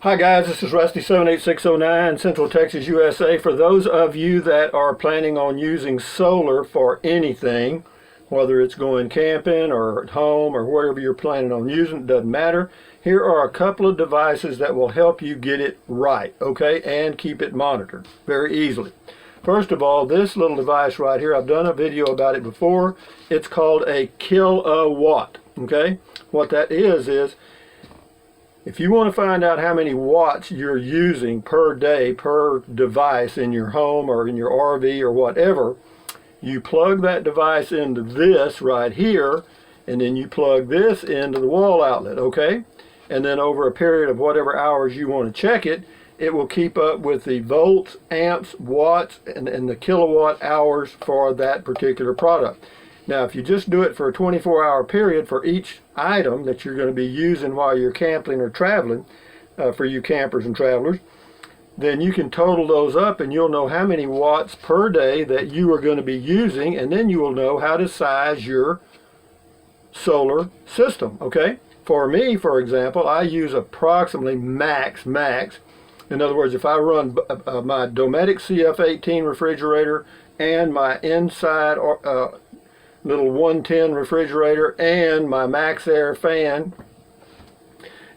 Hi guys, this is Rusty 78609, Central Texas, USA. For those of you that are planning on using solar for anything, whether it's going camping or at home or wherever you're planning on using, it doesn't matter. Here are a couple of devices that will help you get it right, okay, and keep it monitored very easily. First of all, this little device right here, I've done a video about it before. It's called a kilowatt, okay? What that is if you want to find out how many watts you're using per day per device in your home or in your RV or whatever, you plug that device into this right here, and then you plug this into the wall outlet, okay? And then over a period of whatever hours you want to check it, it will keep up with the volts, amps, watts, and the kilowatt hours for that particular product. Now, if you just do it for a 24-hour period for each item that you're going to be using while you're camping or traveling, for you campers and travelers, then you can total those up and you'll know how many watts per day that you are going to be using, and then you will know how to size your solar system, okay? For me, for example, I use approximately max. In other words, if I run my Dometic CF18 refrigerator and my inside little 110 refrigerator and my MaxxAir fan,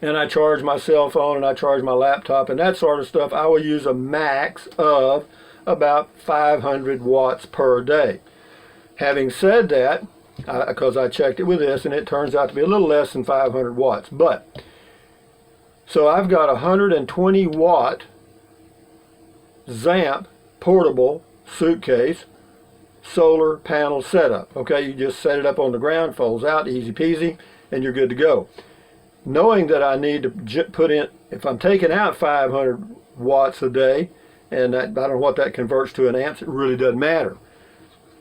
and I charge my cell phone and I charge my laptop and that sort of stuff, I will use a max of about 500 watts per day. Having said that, because I checked it with this and it turns out to be a little less than 500 watts, so I've got a 120 watt Zamp portable suitcase solar panel setup. Okay, you just set it up on the ground, folds out, easy peasy, and you're good to go. Knowing that I need to put in, if I'm taking out 500 watts a day, and I don't know what that converts to in amps, it really doesn't matter.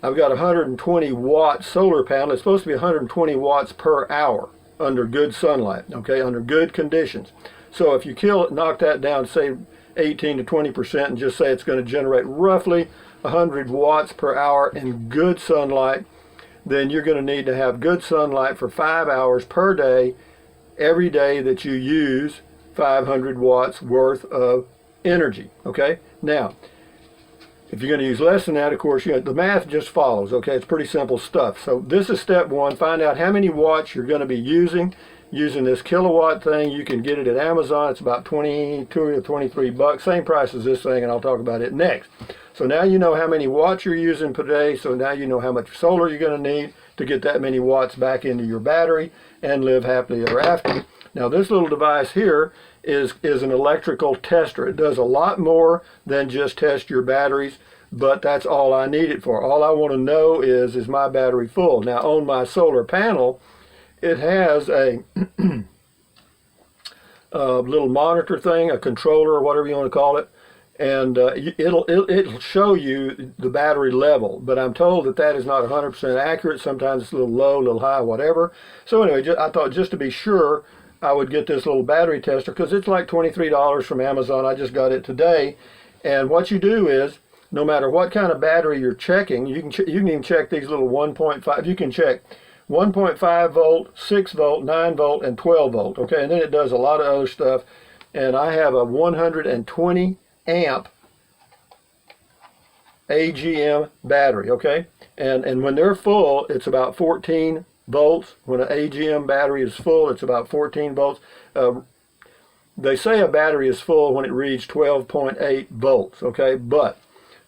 I've got a 120 watt solar panel. It's supposed to be 120 watts per hour under good sunlight, okay, under good conditions. So if you knock that down, say 18 to 20%, and just say it's going to generate roughly 100 watts per hour in good sunlight, then you're going to need to have good sunlight for 5 hours per day, every day that you use 500 watts worth of energy, okay? Now, if you're going to use less than that, of course, the math just follows, okay? It's pretty simple stuff. So this is step one. Find out how many watts you're going to be using this kilowatt thing. You can get it at Amazon. It's about 22 or 23 bucks, same price as this thing, and I'll talk about it next. So now you know how many watts you're using per day, so now you know how much solar you're going to need to get that many watts back into your battery and live happily ever after. Now this little device here is an electrical tester. It does a lot more than just test your batteries, but that's all I need it for. All I want to know is my battery full? Now on my solar panel, it has a little monitor thing, a controller or whatever you want to call it, and it'll show you the battery level, but I'm told that is not 100% accurate. Sometimes it's a little low, a little high, whatever. So anyway, I thought just to be sure I would get this little battery tester, because it's like $23 from Amazon. I just got it today. And what you do is, no matter what kind of battery you're checking, you can even check these little 1.5. You can check 1.5 volt, 6 volt, 9 volt, and 12 volt. Okay, and then it does a lot of other stuff. And I have a 120 amp AGM battery. Okay, and when they're full, it's about 14 volts. When an AGM battery is full, it's about 14 volts. They say a battery is full when it reads 12.8 volts. Okay, but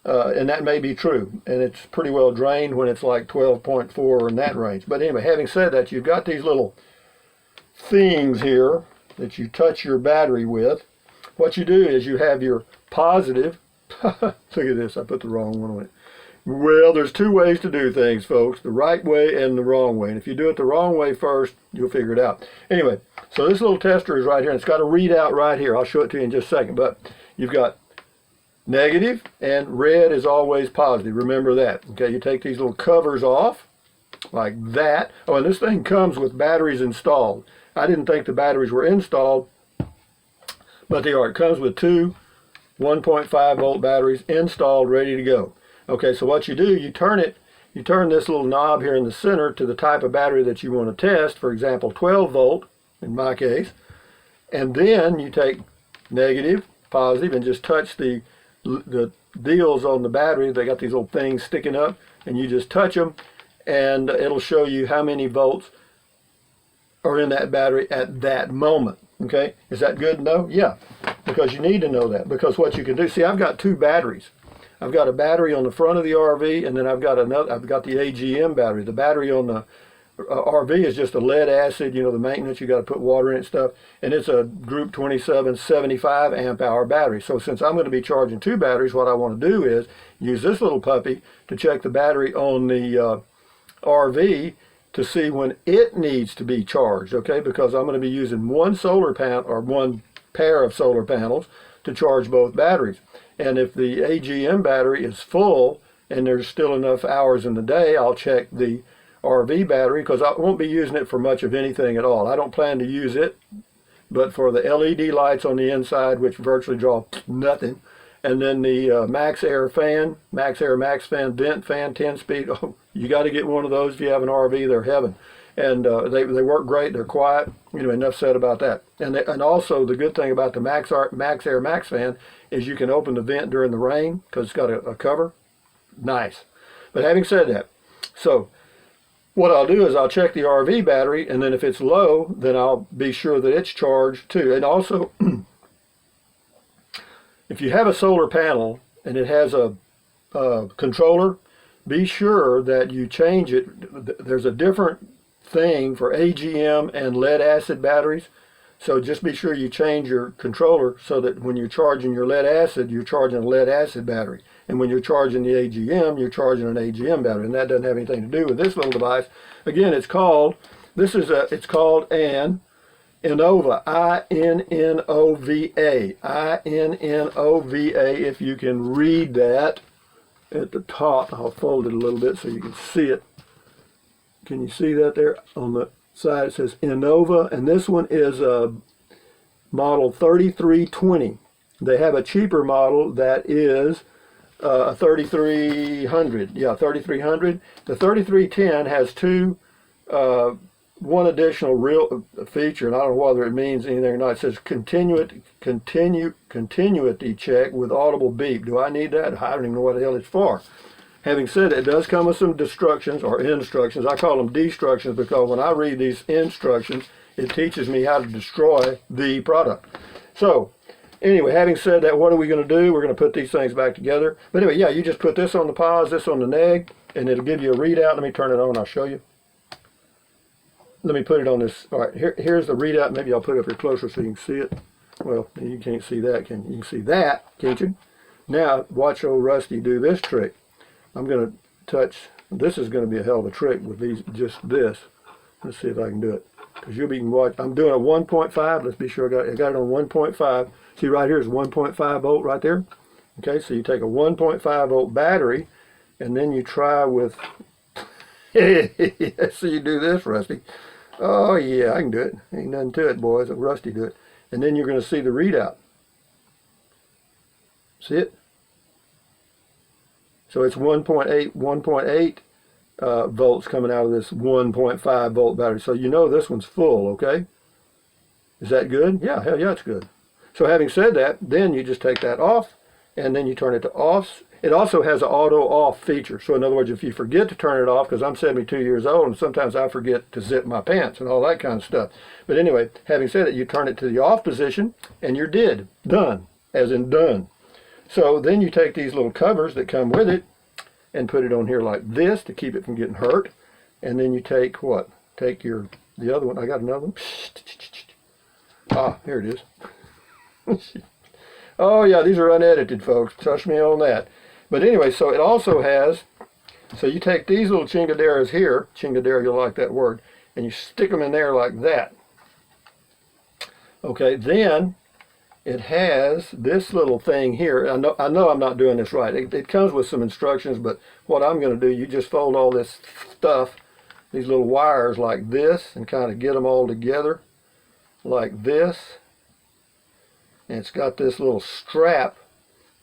and that may be true, and it's pretty well drained when it's like 12.4 or in that range. But anyway, having said that, you've got these little things here that you touch your battery with. What you do is you have your positive. Look at this, I put the wrong one on it. Well, there's two ways to do things, folks, the right way and the wrong way. And if you do it the wrong way first, you'll figure it out. Anyway, so this little tester is right here, and it's got a readout right here. I'll show it to you in just a second. But you've got negative, and red is always positive. Remember that. Okay, you take these little covers off like that. Oh, and this thing comes with batteries installed. I didn't think the batteries were installed, but they are. It comes with two 1.5 volt batteries installed, ready to go. Okay, so what you do, you turn this little knob here in the center to the type of battery that you want to test, for example 12 volt in my case, and then you take negative, positive, and just touch the deals on the battery. They got these little things sticking up, and you just touch them, and it'll show you how many volts are in that battery at that moment. Okay, is that good to know? Yeah, because you need to know that, because what you can do, see, I've got two batteries. I've got a battery on the front of the RV, and then I've got the AGM battery. The battery on the RV is just a lead acid, you know, the maintenance, you got to put water in it and stuff, and it's a Group 27 75 amp hour battery. So since I'm going to be charging two batteries, what I want to do is use this little puppy to check the battery on the RV to see when it needs to be charged, okay? Because I'm going to be using one solar panel, or one pair of solar panels, to charge both batteries. And if the AGM battery is full and there's still enough hours in the day, I'll check the RV battery, because I won't be using it for much of anything at all. I don't plan to use it but for the LED lights on the inside, which virtually draw nothing. And then the Max Air fan, Max Air Max fan, vent fan, 10-speed. Oh, you got to get one of those if you have an RV. They're heaven. And they work great. They're quiet. Anyway, enough said about that. And also the good thing about the Max Air Max fan is you can open the vent during the rain because it's got a cover. Nice. But having said that, so what I'll do is I'll check the RV battery, and then if it's low, then I'll be sure that it's charged too. And also, if you have a solar panel and it has a controller, be sure that you change it. There's a different thing for AGM and lead acid batteries. So just be sure you change your controller so that when you're charging your lead acid, you're charging a lead acid battery. And when you're charging the AGM, you're charging an AGM battery. And that doesn't have anything to do with this little device. Again, it's called an Innova, I-N-N-O-V-A, I-N-N-O-V-A. If you can read that at the top, I'll fold it a little bit so you can see it. Can you see that there? On the side it says Innova, and this one is a model 3320. They have a cheaper model that is a 3300. Yeah, 3300. The 3310 has one additional real feature, and I don't know whether it means anything or not. It says continuity check with audible beep. Do I need that? I don't even know what the hell it's for. Having said that, it does come with some instructions. I call them destructions because when I read these instructions, it teaches me how to destroy the product. So anyway, having said that, what are we going to do? We're going to put these things back together. But anyway, yeah, you just put this on the pause, this on the neg, and it'll give you a readout. Let me turn it on. I'll show you. Let me put it on this. All right, here's the readout. Maybe I'll put it up here closer so you can see it. Well, you can't see that, can you? You can see that, can't you? Now, watch old Rusty do this trick. I'm going to touch, this is going to be a hell of a trick with just this. Let's see if I can do it. Because you'll be watch. I'm doing a 1.5. Let's be sure I got it on 1.5. See right here is 1.5 volt right there. Okay, so you take a 1.5 volt battery, and then you try with, so you do this, Rusty. Oh yeah, I can do it. Ain't nothing to it, boys. Rusty do it. And then you're going to see the readout. See it? So it's 1.8 volts coming out of this 1.5 volt battery. So you know this one's full, okay? Is that good? Yeah, hell yeah, it's good. So having said that, then you just take that off, and then you turn it to off. It also has an auto off feature. So in other words, if you forget to turn it off, because I'm 72 years old, and sometimes I forget to zip my pants and all that kind of stuff. But anyway, having said that, you turn it to the off position, and you're done, as in done. So then you take these little covers that come with it and put it on here like this to keep it from getting hurt. And then you take what? Take the other one. I got another one. Ah, here it is. Oh yeah, these are unedited, folks. Trust me on that. But anyway, so it also has, so you take these little chingaderas here, chingadera, you'll like that word, and you stick them in there like that. Okay, then it has this little thing here. I know I'm not doing this right. It comes with some instructions, but what I'm going to do, you just fold all this stuff, these little wires like this, and kind of get them all together like this. And it's got this little strap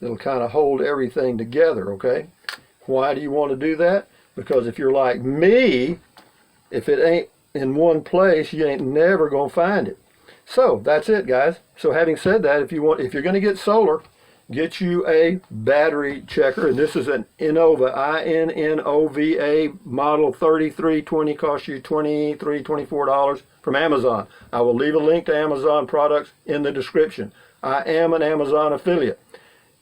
that'll kind of hold everything together, okay? Why do you want to do that? Because if you're like me, if it ain't in one place, you ain't never going to find it. So that's it, guys. So having said that, if you're going to get solar, get you a battery checker, and this is an Innova, INNOVA model 3320, costs you $23, $24 from Amazon. I will leave a link to Amazon products in the description. I am an Amazon affiliate.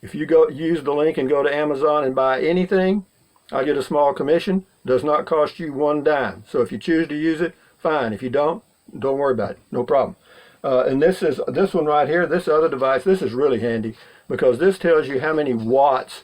If you use the link and go to Amazon and buy anything, I get a small commission. Does not cost you one dime. So if you choose to use it, fine. If you don't worry about it. No problem. And this one right here, this other device, this is really handy because this tells you how many watts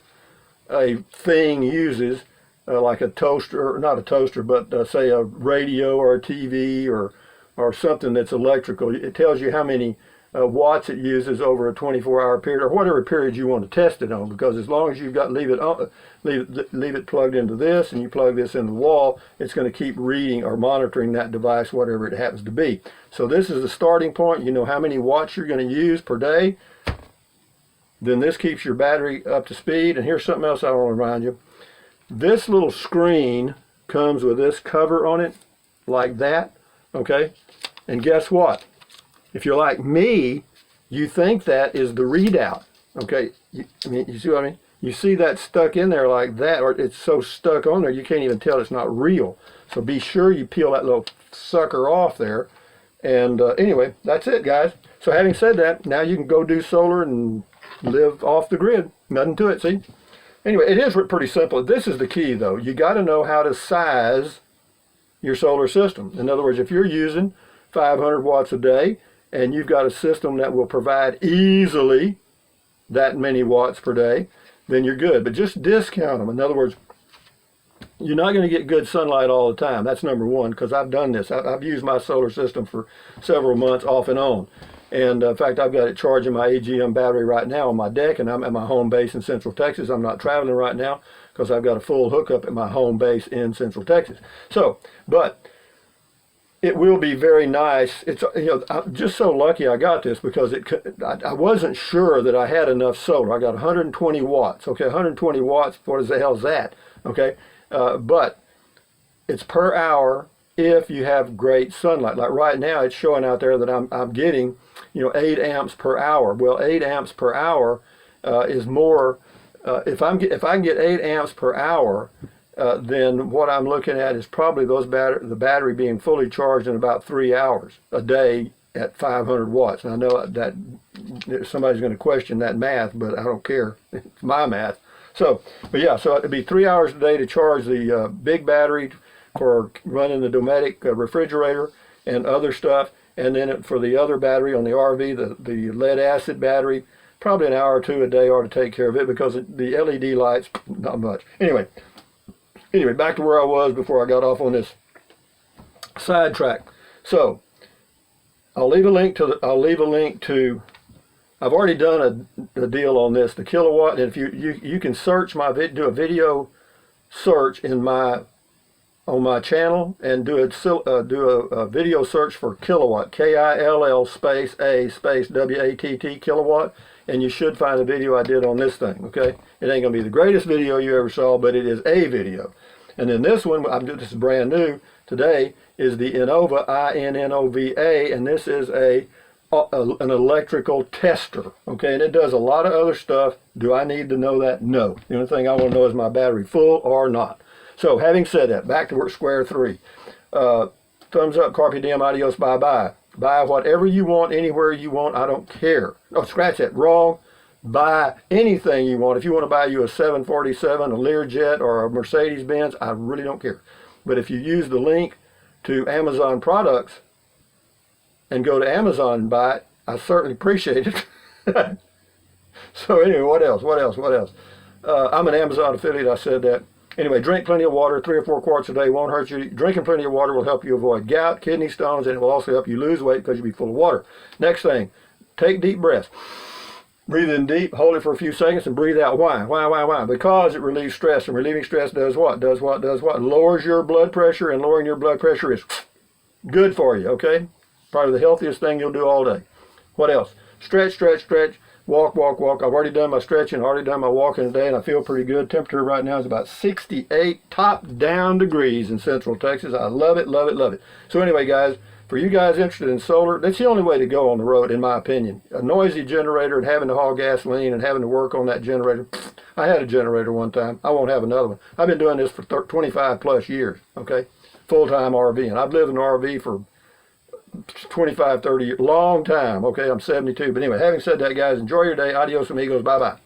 a thing uses, like a toaster, not a toaster, but say a radio or a TV or something that's electrical. It tells you how many watts it uses over a 24-hour period, or whatever period you want to test it on, because as long as you've got leave it plugged into this and you plug this into the wall, it's going to keep reading or monitoring that device, whatever it happens to be. So this is the starting point. You know how many watts you're going to use per day. Then this keeps your battery up to speed. And here's something else I want to remind you. This little screen comes with this cover on it like that, okay? And guess what? If you're like me, you think that is the readout, okay? You see what I mean? You see that stuck in there like that, or it's so stuck on there you can't even tell it's not real. So be sure you peel that little sucker off there. And anyway, that's it, guys. So having said that, now you can go do solar and live off the grid. Nothing to it, see? Anyway, it is pretty simple. This is the key, though. You got to know how to size your solar system. In other words, if you're using 500 watts a day, and you've got a system that will provide easily that many watts per day, then you're good. But just discount them. In other words, you're not going to get good sunlight all the time. That's number one, because I've done this. I've used my solar system for several months off and on. And in fact, I've got it charging my AGM battery right now on my deck, and I'm at my home base in Central Texas. I'm not traveling right now because I've got a full hookup at my home base in Central Texas. So, but it will be very nice. It's, I'm just so lucky I got this because I wasn't sure that I had enough solar. I got 120 watts. Okay, 120 watts. What the hell is that? Okay, but it's per hour if you have great sunlight. Like right now, it's showing out there that I'm getting 8 amps per hour. Well, 8 amps per hour is more. If I can get 8 amps per hour. Then what I'm looking at is probably the battery being fully charged in about 3 hours a day at 500 watts. And I know that somebody's going to question that math, but I don't care. It's my math. So, but yeah, so it'd be 3 hours a day to charge the big battery for running the Dometic refrigerator and other stuff. And then for the other battery on the RV, the lead acid battery, probably an hour or two a day ought to take care of it, because the LED lights, not much. Anyway, back to where I was before I got off on this sidetrack. So I'll leave a link to. I've already done a deal on this, the kilowatt. And if you can search do a video search on my channel and do a video search for kilowatt, KILL space A space WATT kilowatt, and you should find a video I did on this thing. Okay, it ain't gonna be the greatest video you ever saw, but it is a video. And then this one, this is brand new today, is the Innova, INNOVA, and this is an electrical tester. Okay, and it does a lot of other stuff. Do I need to know that? No. The only thing I want to know is my battery full or not. So having said that, back to square three. Thumbs up, carpe diem, adios, bye-bye. Buy whatever you want, anywhere you want, I don't care. Oh, scratch that, wrong. Buy anything you want. If you want to buy you a 747, a Learjet, or a Mercedes-Benz, I really don't care. But if you use the link to Amazon products and go to Amazon and buy it, I certainly appreciate it. So anyway, what else? I'm an Amazon affiliate, I said that. Anyway, drink plenty of water. 3 or 4 quarts a day won't hurt you. Drinking plenty of water will help you avoid gout, kidney stones, and it will also help you lose weight because you'll be full of water. Next thing, take deep breaths. Breathe in deep, hold it for a few seconds, and breathe out. Why? Why? Because it relieves stress, and relieving stress does what? Lowers your blood pressure, and lowering your blood pressure is good for you, okay? Probably the healthiest thing you'll do all day. What else? Stretch. Walk. I've already done my stretching, already done my walking today, and I feel pretty good. Temperature right now is about 68 top down degrees in Central Texas. I love it. So anyway, guys, For you guys interested in solar, that's the only way to go on the road, in my opinion. A noisy generator and having to haul gasoline and having to work on that generator. I had a generator one time. I won't have another one. I've been doing this for 25 plus years, okay? Full-time RV. And I've lived in an RV for 25, 30 years. Long time, okay? I'm 72. But anyway, having said that, guys, enjoy your day. Adios amigos. Bye-bye.